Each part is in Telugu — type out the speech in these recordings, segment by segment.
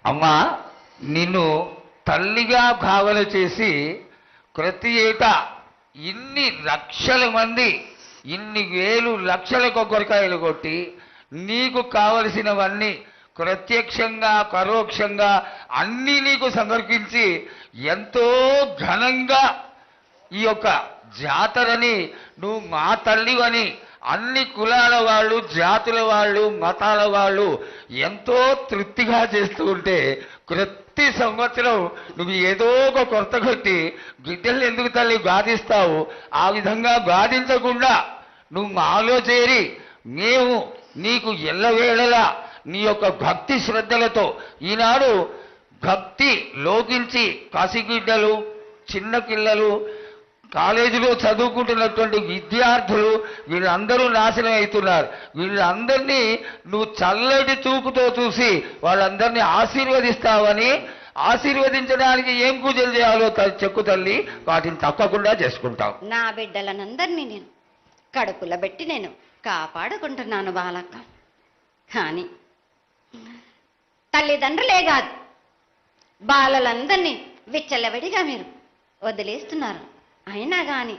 అమ్మా, నిన్ను తల్లిగా భావన చేసి ప్రతి ఏటా ఇన్ని లక్షల మంది ఇన్ని వేలు లక్షల కొబ్బరికాయలు కొట్టి నీకు కావలసినవన్నీ ప్రత్యక్షంగా పరోక్షంగా అన్నీ నీకు సమర్పించి ఎంతో ఘనంగా ఈ యొక్క జాతరని నువ్వు మా తల్లివని అన్ని కులాల వాళ్ళు, జాతుల వాళ్ళు, మతాల వాళ్ళు ఎంతో తృప్తిగా చేస్తూ ఉంటే ప్రతి సంవత్సరం నువ్వు ఏదో ఒక కొరత కొట్టి బిడ్డల్ని ఎందుకు తల్లి బాధిస్తావు? ఆ విధంగా బాధించకుండా నువ్వు మాలో చేరి మేము నీకు ఎల్లవేళలా నీ యొక్క భక్తి శ్రద్ధలతో ఈనాడు భక్తి లోకించి కాశీగిడ్డలు, చిన్న పిల్లలు, కాలేజీలో చదువుకుంటున్నటువంటి విద్యార్థులు వీళ్ళందరూ నాశనం అవుతున్నారు. వీళ్ళందరినీ నువ్వు చల్లటి చూపుతో చూసి వాళ్ళందరినీ ఆశీర్వదిస్తావని, ఆశీర్వదించడానికి ఏం పూజలు చేయాలో చెక్కు తల్లి, వాటిని తప్పకుండా చేసుకుంటాం. నా బిడ్డలనందరినీ నేను కడుపులో పెట్టి నేను కాపాడుకుంటున్నాను బాలక్క. కానీ తల్లిదండ్రులే కాదు, బాలలందరినీ విచ్చలవిడిగా మీరు వదిలేస్తున్నారు. అయినా కానీ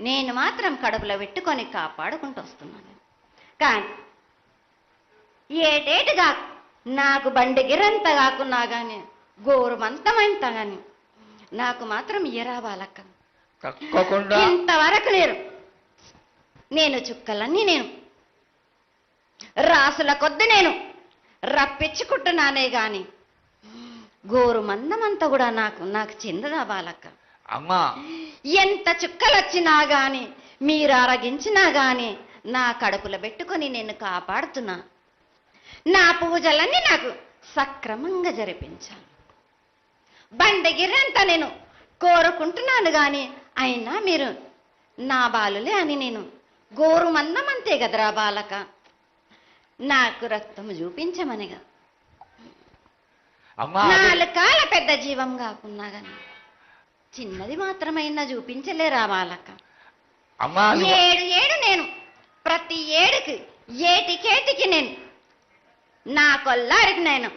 నేను మాత్రం కడుపులో పెట్టుకొని కాపాడుకుంటూ వస్తున్నాను. కానీ ఏటేటుగా నాకు బండి గిరంత కాకున్నా కానీ గోరుమంతమంత కానీ నాకు మాత్రం ఇయ్యరా బాలక్క. తప్పకుండా ఇంతవరకు నేను చుక్కలన్నీ నేను రాసుల కొద్ది నేను రప్పించుకుంటున్నానే గాని గోరు మందమంతా కూడా నాకు చెందదా బాలక్క. అమ్మా, ఎంత చుక్కలు వచ్చినా గాని మీరు అరగించినా గాని నా కడుపులో పెట్టుకొని నేను కాపాడుతున్నా. నా పూజలన్నీ నాకు సక్రమంగా జరిపించాలి. బండగిరంతా నేను కోరుకుంటున్నాను గాని అయినా మీరు నా బాలులే అని నేను గోరు మందమంతే కదరా బాలక. నాకు రక్తం చూపించమనిగా నాలుగు కాల పెద్ద జీవం కాకున్నా గాని చిన్నది మాత్రమైనా చూపించలేరా బాలక. ఏడు నేను ప్రతి ఏడుకి ఏటికేటికి నేను నా కొల్లారికి నేను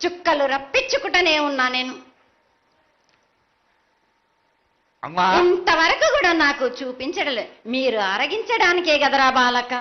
చుక్కలు రప్పించుకుంటూనే ఉన్నా. నేను ఇంతవరకు కూడా నాకు చూపించడలే, మీరు అరగించడానికే కదరా బాలక.